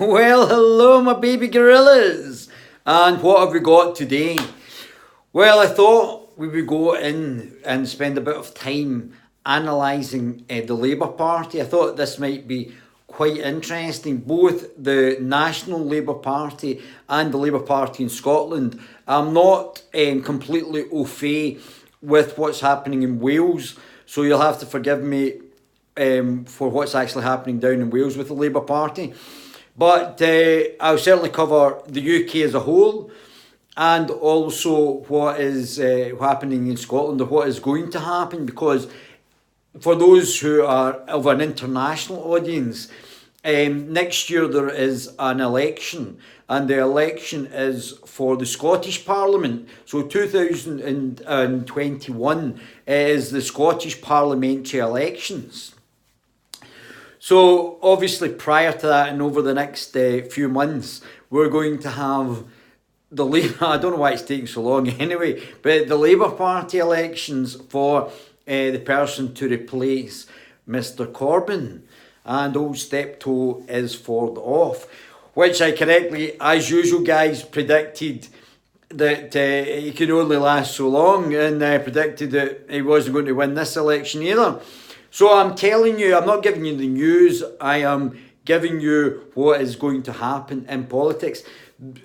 Well, hello my baby gorillas, and what have we got today? Well, I thought we would go in and spend a bit of time analysing the Labour Party. I thought this might be quite interesting, both the National Labour Party and the Labour Party in Scotland. I'm not completely au fait with what's happening in Wales, so you'll have to forgive me for what's actually happening down in Wales with the Labour Party. But I'll certainly cover the UK as a whole, and also what is happening in Scotland, or what is going to happen, because for those who are of an international audience, next year there is an election, and the election is for the Scottish Parliament. So 2021 is the Scottish parliamentary elections. So obviously prior to that and over the next few months, we're going to have the Labour, I don't know why it's taking so long anyway, but the Labour Party elections for the person to replace Mr Corbyn. And old Steptoe is for the off, which I correctly, as usual guys, predicted that he could only last so long, and predicted that he wasn't going to win this election either. So I'm telling you, I'm not giving you the news, I am giving you what is going to happen in politics.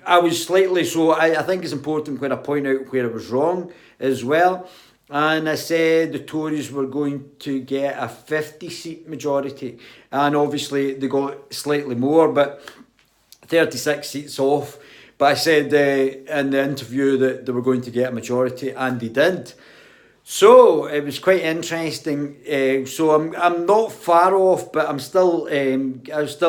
I was slightly, so I think it's important when I point out where I was wrong as well. And I said the Tories were going to get a 50-seat majority, and obviously they got slightly more, but 36 seats off. But I said in the interview that they were going to get a majority, and they did. So it was quite interesting. So I'm not far off, but I was still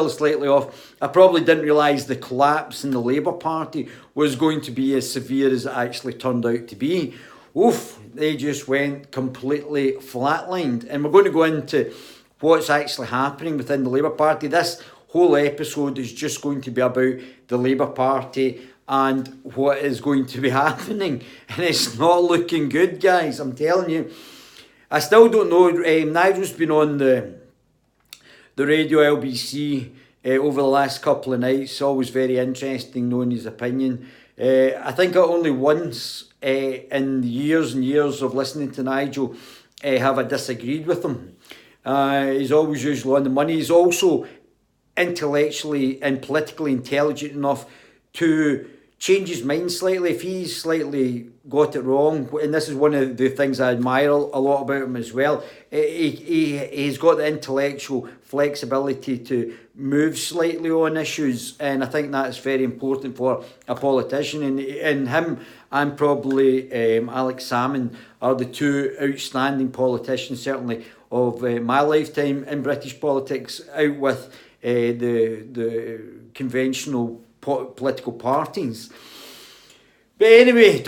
slightly off. I probably didn't realise the collapse in the Labour Party was going to be as severe as it actually turned out to be. Oof, they just went completely flatlined. And we're going to go into what's actually happening within the Labour Party. This whole episode is just going to be about the Labour Party and what is going to be happening. And it's not looking good, guys, I'm telling you. I still don't know. Nigel's been on the radio LBC over the last couple of nights. Always very interesting knowing his opinion. I think only once in years and years of listening to Nigel have I disagreed with him. He's always usually on the money. He's also intellectually and politically intelligent enough to change his mind slightly if he's slightly got it wrong. And this is one of the things I admire a lot about him as well. He's got the intellectual flexibility to move slightly on issues, and I think that's very important for a politician. And him and probably Alex Salmond are the two outstanding politicians, certainly of my lifetime in British politics, out with the conventional political parties. But anyway,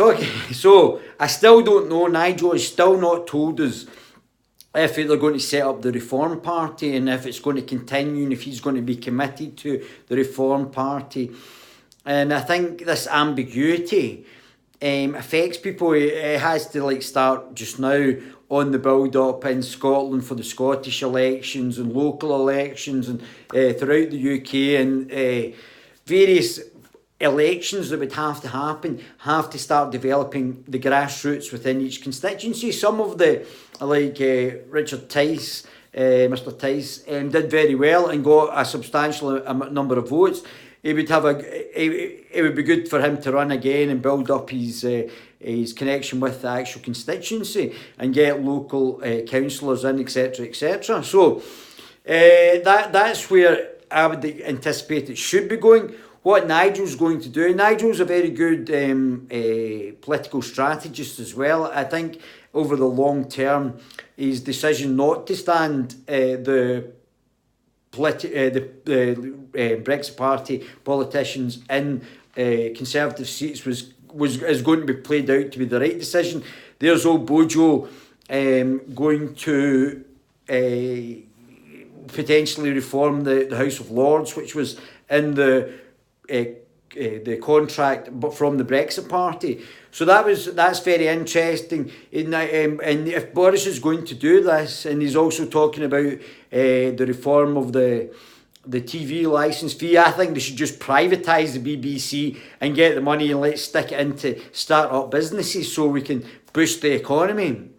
so I still don't know. Nigel has still not told us if they're going to set up the Reform Party, and if it's going to continue, and if he's going to be committed to the Reform Party. And I think this ambiguity affects people. It has to start just now on the build-up in Scotland for the Scottish elections and local elections and throughout the UK, and various elections that would have to happen have to start developing the grassroots within each constituency. Some of the, like Richard Tice, Mr Tice, did very well and got a substantial number of votes. It would be good for him to run again and build up his connection with the actual constituency and get local councillors in, etc, etc. So that's where I would anticipate it should be going. What Nigel's going to do, Nigel's a very good political strategist as well. I think over the long term, his decision not to stand the Brexit Party politicians in Conservative seats is going to be played out to be the right decision. There's old Bojo going to potentially reform the House of Lords, which was in the contract but from the Brexit Party. So that's very interesting. And if Boris is going to do this, and he's also talking about the reform of the the TV licence fee. I think they should just privatise the BBC and get the money and let's stick it into start-up businesses so we can boost the economy.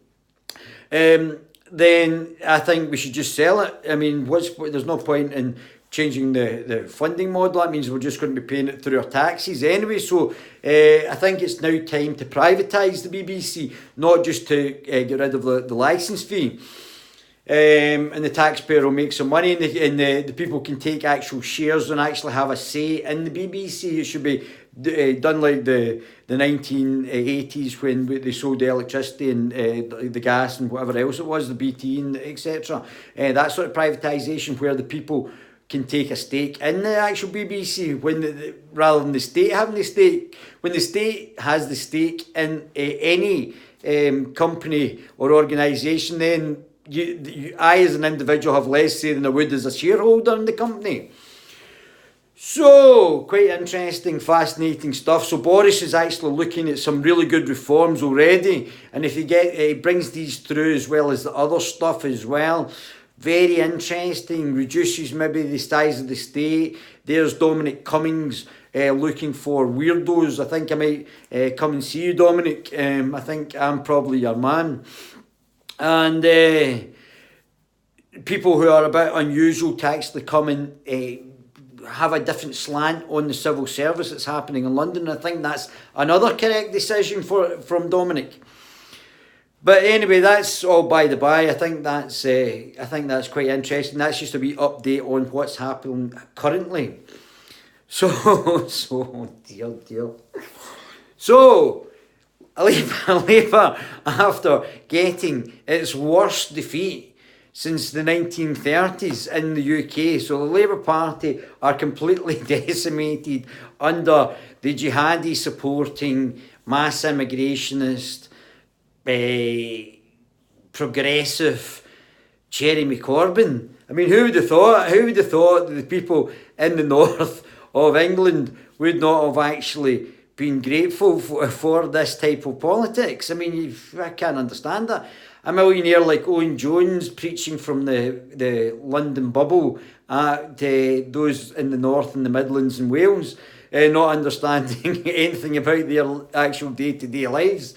Then I think we should just sell it. I mean, there's no point in changing the funding model. That means we're just going to be paying it through our taxes anyway. So I think it's now time to privatise the BBC, not just to get rid of the licence fee. And the taxpayer will make some money, and the people can take actual shares and actually have a say in the BBC. It should be done like the 1980s when they sold the electricity and the gas and whatever else it was, the BT and etc. That sort of privatisation where the people can take a stake in the actual BBC rather than the state having the stake. When the state has the stake in any company or organisation, then I as an individual have less say than I would as a shareholder in the company. So, quite interesting, fascinating stuff. So Boris is actually looking at some really good reforms already, and if he brings these through as well as the other stuff as well, very interesting, reduces maybe the size of the state. There's Dominic Cummings looking for weirdos. I think I might come and see you, Dominic. I think I'm probably your man. And people who are a bit unusual to actually come and have a different slant on the civil service that's happening in London. I think that's another correct decision from Dominic. But anyway, that's all by the by. I think that's quite interesting. That's just a wee update on what's happening currently. So dear. So Labour, after getting its worst defeat since the 1930s in the UK. So the Labour Party are completely decimated under the jihadi supporting, mass immigrationist, progressive Jeremy Corbyn. I mean, who would have thought that the people in the north of England would not have actually been grateful for this type of politics? I mean, I can't understand that. A millionaire like Owen Jones preaching from the London bubble at those in the north and the Midlands and Wales, not understanding anything about their actual day-to-day lives.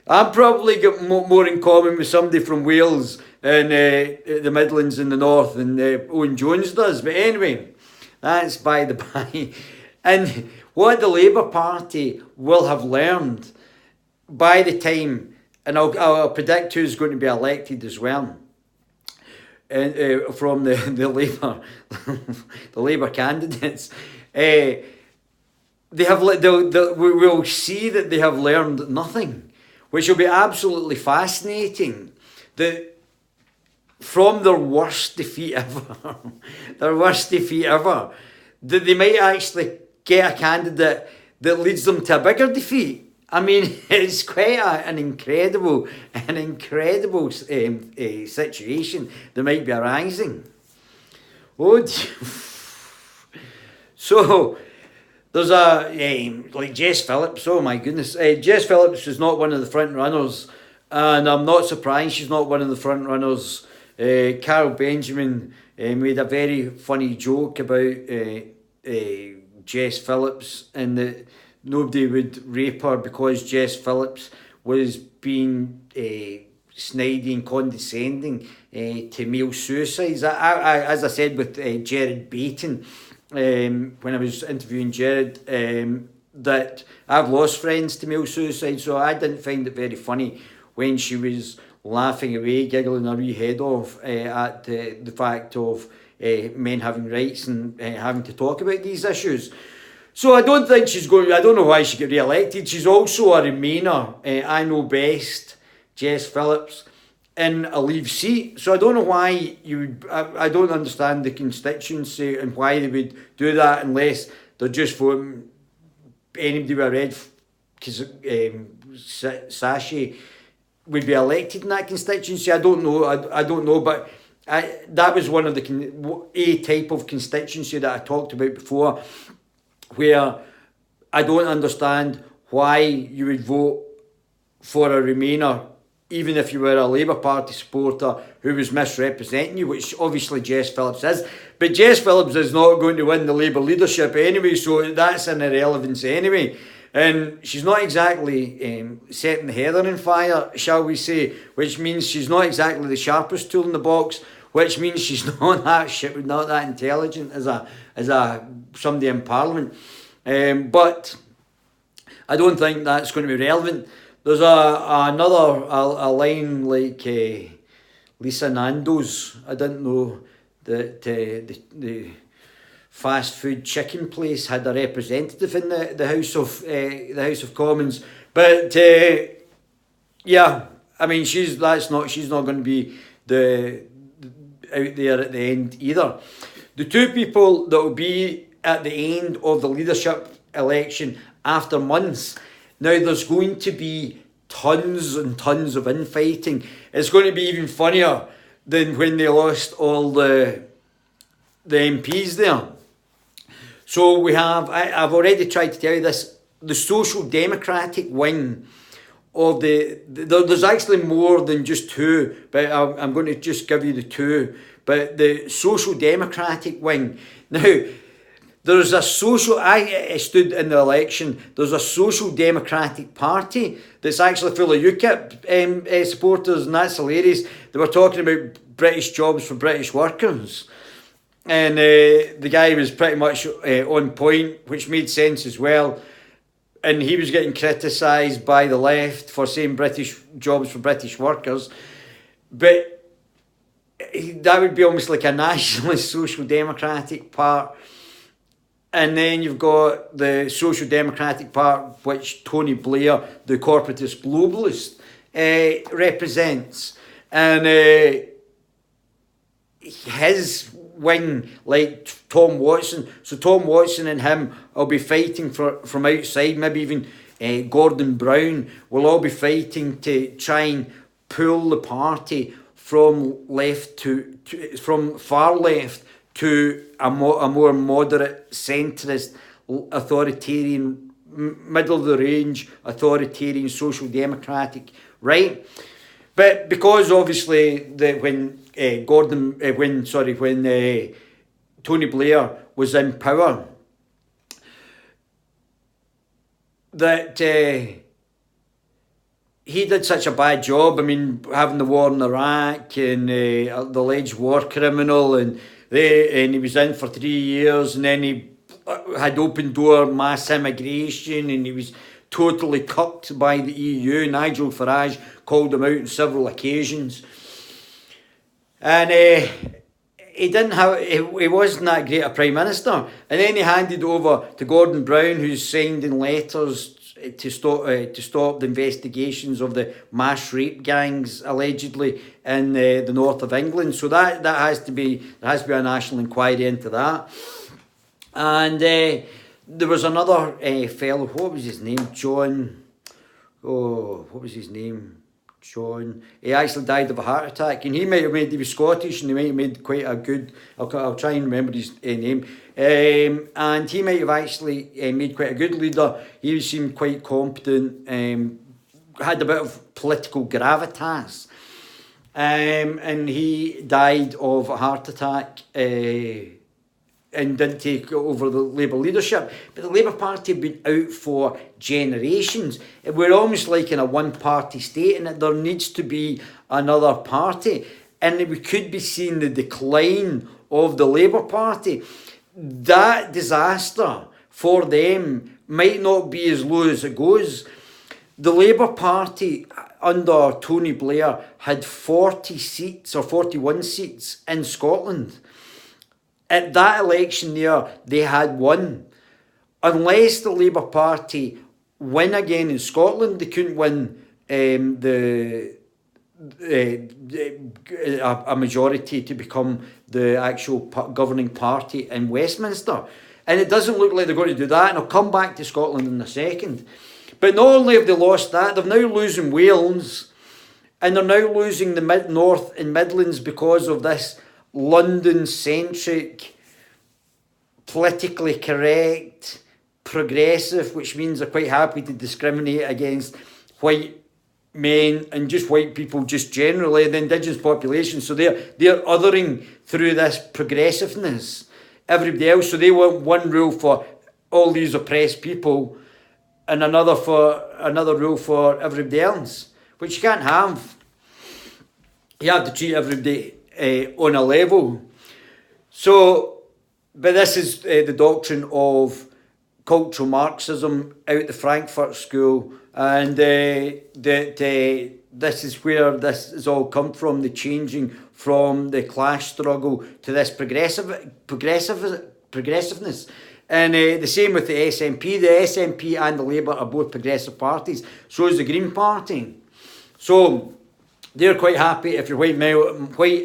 I've probably got more in common with somebody from Wales and the Midlands and the north than Owen Jones does. But anyway, that's by the by. And what the Labour Party will have learned by the time, and I'll predict who's going to be elected as well, from the Labour the Labour candidates. We'll see that they have learned nothing, which will be absolutely fascinating. That from their worst defeat ever, that they might actually get a candidate that leads them to a bigger defeat. I mean, it's quite an incredible situation that might be arising. Oh, so there's like Jess Phillips. Oh my goodness, Jess Phillips is not one of the front runners, and I'm not surprised she's not one of the front runners. Carol Benjamin made a very funny joke about Jess Phillips, and that nobody would rape her because Jess Phillips was being snidey and condescending to male suicides. As I said with Jared Baton, when I was interviewing Jared, that I've lost friends to male suicide, so I didn't find it very funny when she was laughing away, giggling her wee head off at the fact of men having rights and having to talk about these issues. So I don't think I don't know why she got re-elected. She's also a Remainer, I know best, Jess Phillips, in a Leave seat. So I don't know why I don't understand the constituency and why they would do that unless they're just voting anybody with a red sachet would be elected in that constituency. I don't know, but that was one of a type of constituency that I talked about before, where I don't understand why you would vote for a Remainer even if you were a Labour Party supporter who was misrepresenting you, which obviously Jess Phillips is. But Jess Phillips is not going to win the Labour leadership anyway, so that's an irrelevance anyway. And she's not exactly setting the heather on fire, shall we say, which means she's not exactly the sharpest tool in the box, which means she's not that intelligent as a somebody in Parliament. But I don't think that's going to be relevant. There's another line like Lisa Nando's. I didn't know that the fast food chicken place had a representative in the House of Commons. But yeah, I mean she's not going to be out there at the end either. The two people that will be at the end of the leadership election after months. Now there's going to be tons and tons of infighting. It's going to be even funnier than when they lost all the MPs there. So we have, I've already tried to tell you this, the Social Democratic wing of there's actually more than just two, but I'm going to just give you the two. But the Social Democratic wing. Now, there's a I stood in the election, there's a Social Democratic Party that's actually full of UKIP supporters, and that's hilarious. They were talking about British jobs for British workers. And the guy was pretty much on point, which made sense as well. And he was getting criticised by the left for saying British jobs for British workers. But that would be almost like a nationalist Social Democratic part. And then you've got the Social Democratic part, which Tony Blair, the corporatist globalist, represents. And his wing, like Tom Watson. So Tom Watson and him will be fighting from outside. Maybe even Gordon Brown will all be fighting to try and pull the party from from far left to a more moderate, centrist, authoritarian, middle of the range, authoritarian, social democratic right. But because obviously when Tony Blair was in power, that he did such a bad job. I mean, having the war in Iraq and the alleged war criminal, and he was in for 3 years, and then he had open door mass immigration, and he was totally cucked by the EU. Nigel Farage called him out on several occasions. And he wasn't that great a Prime Minister. And then he handed over to Gordon Brown, who's signed in letters to stop the investigations of the mass rape gangs allegedly in the north of England. So there has to be a national inquiry into that. And there was another fellow. What was his name? John. He actually died of a heart attack, and he was Scottish, and he might have made quite a good, I'll try and remember his name, and he might have actually made quite a good leader. He seemed quite competent, had a bit of political gravitas, and he died of a heart attack, and didn't take over the Labour leadership. But the Labour Party have been out for generations. We're almost like in a one-party state, and there needs to be another party. And we could be seeing the decline of the Labour Party. That disaster for them might not be as low as it goes. The Labour Party under Tony Blair had 40 seats or 41 seats in Scotland. At that election there, they had won. Unless the Labour Party win again in Scotland, they couldn't win a majority to become the actual governing party in Westminster. And it doesn't look like they're going to do that, and I'll come back to Scotland in a second. But not only have they lost that, they're now losing Wales, and they're now losing the North and Midlands because of this London-centric, politically correct, progressive, which means they're quite happy to discriminate against white men and just white people just generally, the indigenous population. So they're othering through this progressiveness everybody else. So they want one rule for all these oppressed people and another rule for everybody else, which you can't have. You have to treat everybody on a level. So, but this is the doctrine of cultural Marxism out the Frankfurt School, and this is where this has all come from, the changing from the class struggle to this progressiveness. And the same with the SNP. The SNP and the Labour are both progressive parties. So is the Green Party. So they're quite happy if you're white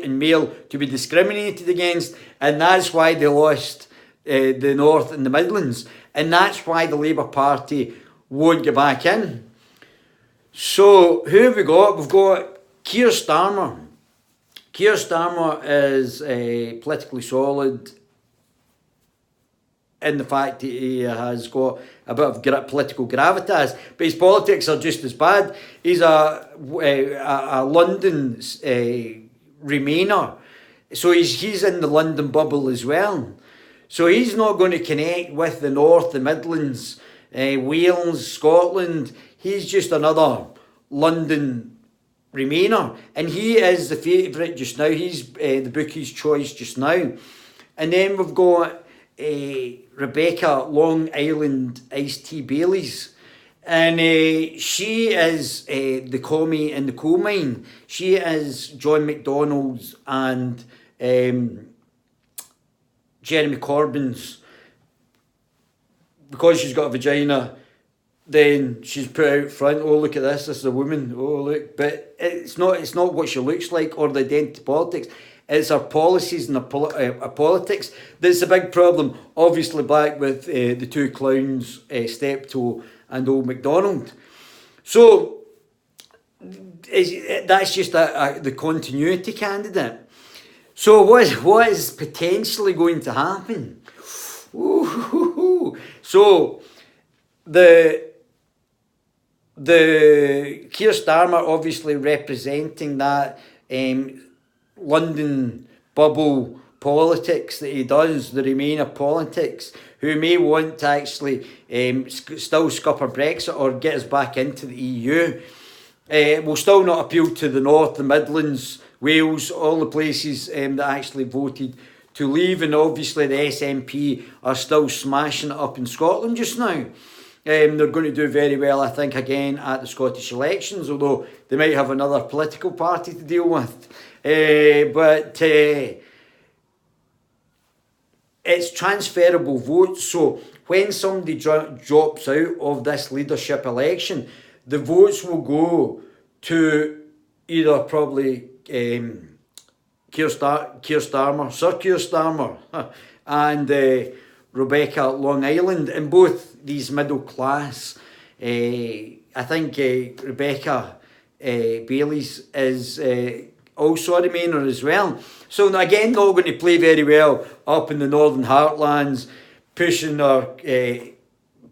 and male to be discriminated against, and that's why they lost the North and the Midlands, and that's why the Labour Party won't get back in. So who have we got? We've got Keir Starmer. Keir Starmer is politically solid in the fact that he has got a bit of political gravitas, but his politics are just as bad. He's a London Remainer, so he's in the London bubble as well. So he's not going to connect with the North, the Midlands, Wales, Scotland. He's just another London Remainer, and he is the favourite just now. He's the bookie's choice just now. And then we've got Rebecca Long Island Iced Tea Baileys, and she is the commie in the coal mine. She is John McDonnell's and Jeremy Corbyn's. Because she's got a vagina, then she's put out front, oh look at this is a woman, oh look, but it's not what she looks like or the identity politics. It's our policies and our politics that's a big problem. Obviously back with the two clowns, Steptoe and Old MacDonald. So that's just the continuity candidate. So what is potentially going to happen? Ooh. So the Keir Starmer obviously representing that London bubble politics that he does, the Remainer politics, who may want to actually still scupper Brexit or get us back into the EU. Will still not appeal to the North, the Midlands, Wales, all the places that actually voted to leave, and obviously the SNP are still smashing it up in Scotland just now. They're going to do very well, I think, again at the Scottish elections, although they might have another political party to deal with. But it's transferable votes, so when somebody drops out of this leadership election, the votes will go to either probably Sir Keir Starmer and Rebecca Long Island, and both these middle class. I think Rebecca Baileys is also a Remainer as well. So again, not going to play very well up in the Northern Heartlands, pushing her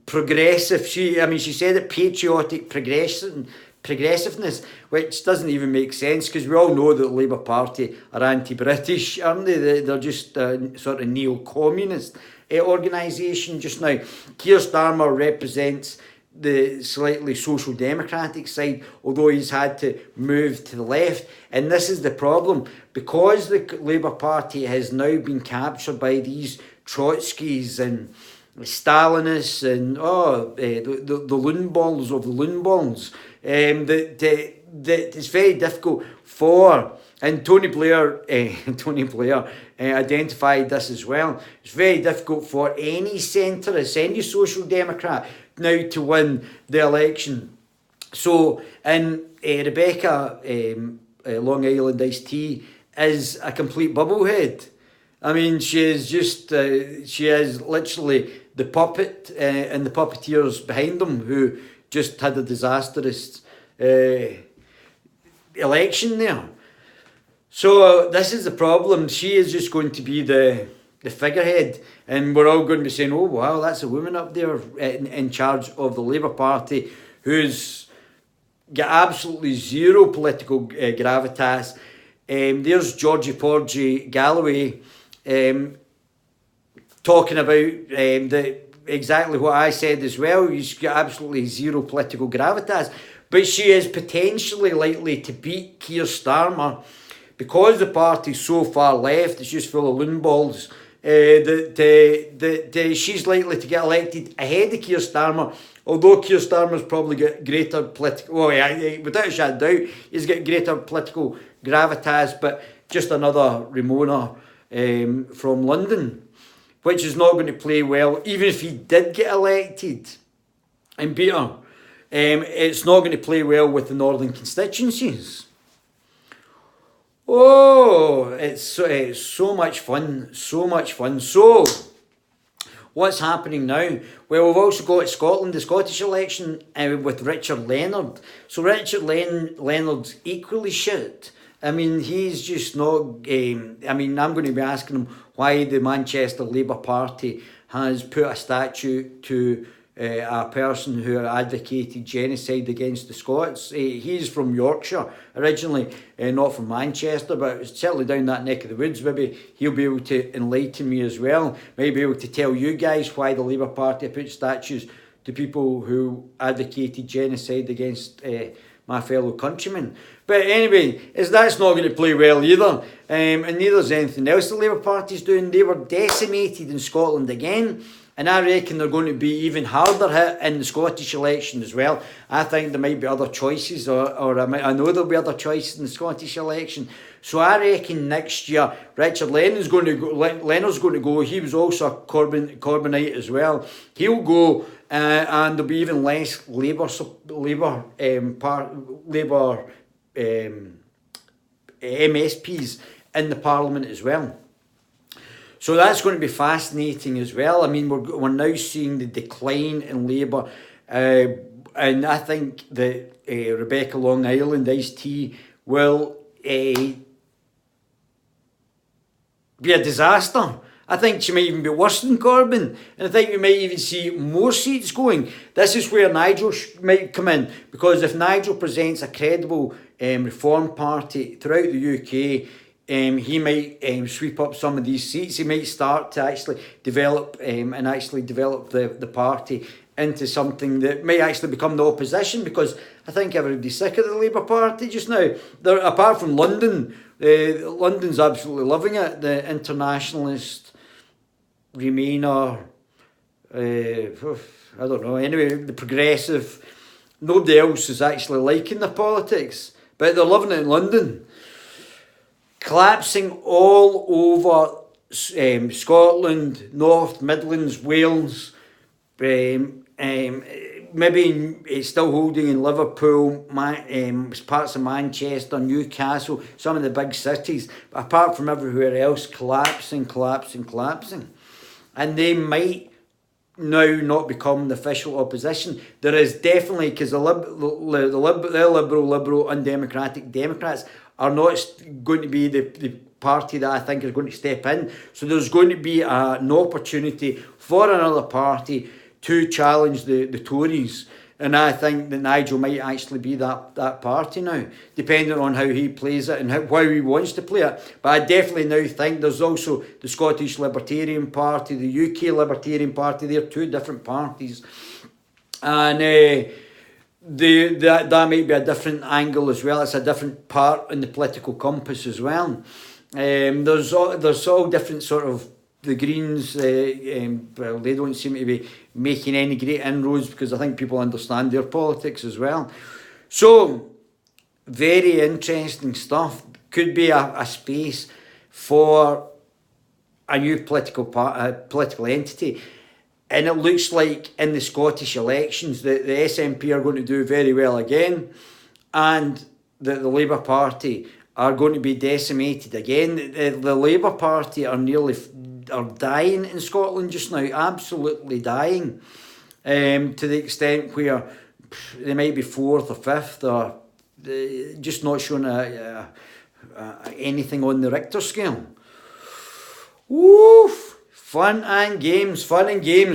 progressive. She said it, patriotic progressiveness, which doesn't even make sense because we all know that the Labour Party are anti-British, aren't they? They're just sort of neo-communist organisation just now. Keir Starmer represents the slightly social democratic side, although he's had to move to the left. And this is the problem, because the Labour Party has now been captured by these Trotskys and Stalinists and the loon balls of the loon balls. That it's very difficult for, and Tony Blair identified this as well. It's very difficult for any centrist, any social democrat now to win the election. So, and Rebecca Long Island Iced Tea is a complete bubblehead. I mean, she is literally the puppet and the puppeteers behind them who just had a disastrous election there. So this is the problem. She is just going to be the figurehead, and we're all going to be saying, oh wow, that's a woman up there in charge of the Labour Party who's get absolutely zero political gravitas. There's Georgie Porgy Galloway talking about exactly what I said as well. He's got absolutely zero political gravitas. But she is potentially likely to beat Keir Starmer because the party's so far left, it's just full of loonballs, that she's likely to get elected ahead of Keir Starmer. Although Keir Starmer's probably got greater political, well, without a shadow of doubt, he's got greater political gravitas, but just another Ramona from London, which is not going to play well, even if he did get elected and beat her. It's not going to play well with the northern constituencies. Oh, it's so much fun, so much fun. So, what's happening now? Well, we've also got Scotland, the Scottish election with Richard Leonard. So Richard Leonard's equally shit. I mean, he's just not... I mean, I'm going to be asking him why the Manchester Labour Party has put a statue to a person who advocated genocide against the Scots. He's from Yorkshire originally, not from Manchester, but certainly down that neck of the woods. Maybe he'll be able to enlighten me as well. Maybe be able to tell you guys why the Labour Party put statues to people who advocated genocide against my fellow countrymen. But anyway, that's not going to play well either. And neither is anything else the Labour Party's doing. They were decimated in Scotland again. And I reckon they're going to be even harder hit in the Scottish election as well. I think there might be other choices, or I know there'll be other choices in the Scottish election. So I reckon next year, Richard Leonard's going to go. He was also a Corbynite as well. He'll go, and there'll be even less Labour MSPs in the Parliament as well. So that's going to be fascinating as well. I mean, we're now seeing the decline in Labour, and I think that Rebecca Long Island iced tea will be a disaster. I think she might even be worse than Corbyn, and I think we might even see more seats going. This is where Nigel might come in, because if Nigel presents a credible reform party throughout the UK, he might sweep up some of these seats. He might start to actually develop the party into something that may actually become the opposition, because I think everybody's sick of the Labour Party just now. Apart from London, London's absolutely loving it. The internationalist, Remainer, I don't know, anyway, the progressive, nobody else is actually liking their politics, but they're loving it in London. Collapsing all over Scotland, North Midlands, Wales, maybe it's still holding in Liverpool, parts of Manchester, Newcastle, some of the big cities. But apart from everywhere else, collapsing. And they might now not become the official opposition. There is definitely, because the liberal, undemocratic Democrats are not going to be the party that I think is going to step in. So there's going to be an opportunity for another party to challenge the Tories. And I think that Nigel might actually be that party now, depending on how he plays it and how he wants to play it. But I definitely now think there's also the Scottish Libertarian Party, the UK Libertarian Party. They're two different parties. And that might be a different angle as well. It's a different part in the political compass as well. There's all different sort of, the Greens, well, they don't seem to be making any great inroads, because I think people understand their politics as well. So, very interesting stuff. Could be a space for a new political entity. And it looks like in the Scottish elections that the SNP are going to do very well again, and that the Labour Party are going to be decimated again. The Labour Party are dying in Scotland just now, absolutely dying, to the extent where they might be fourth or fifth, or just not showing anything on the Richter scale. Woof! Fun and games. I'm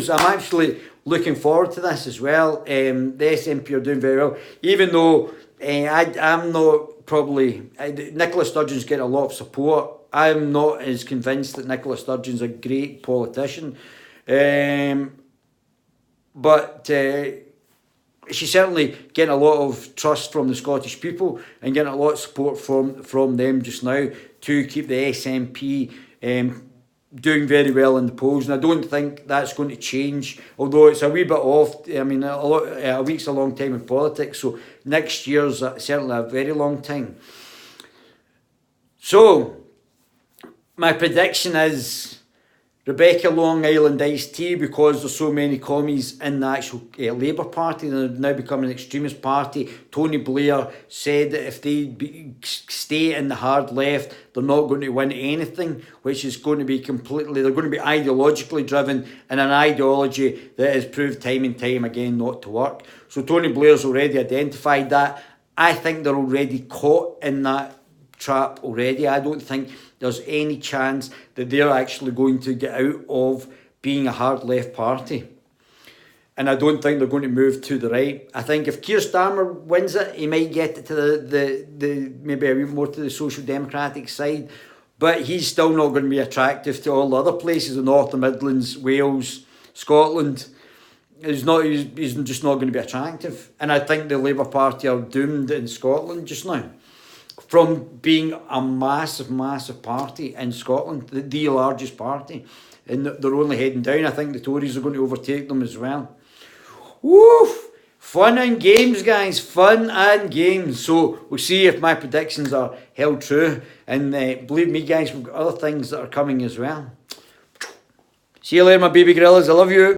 actually looking forward to this as well. The SNP are doing very well, even though I'm not probably... Nicola Sturgeon's getting a lot of support. I'm not as convinced that Nicola Sturgeon's a great politician. But she's certainly getting a lot of trust from the Scottish people and getting a lot of support from them just now to keep the SNP doing very well in the polls. And I don't think that's going to change, although it's a wee bit off. I mean, a week's a long time in politics, so next year's certainly a very long time. So, my prediction is Rebecca Long Island iced tea, because there's so many commies in the actual Labour Party. They're now becoming an extremist party. Tony Blair said that if they stay in the hard left, they're not going to win anything, which is going to be completely... They're going to be ideologically driven in an ideology that has proved time and time again not to work. So Tony Blair's already identified that. I think they're already caught in that trap already. I don't think there's any chance that they're actually going to get out of being a hard left party. And I don't think they're going to move to the right. I think if Keir Starmer wins it, he might get it to the maybe a bit more to the Social Democratic side, but he's still not going to be attractive to all the other places, the North, the Midlands, Wales, Scotland. He's just not going to be attractive. And I think the Labour Party are doomed in Scotland just now, from being a massive, massive party in Scotland, the largest party, and they're only heading down. I think the Tories are going to overtake them as well. Woof! Fun and games, guys, fun and games. So we'll see if my predictions are held true, and believe me, guys, we've got other things that are coming as well. See you later, my baby gorillas. I love you.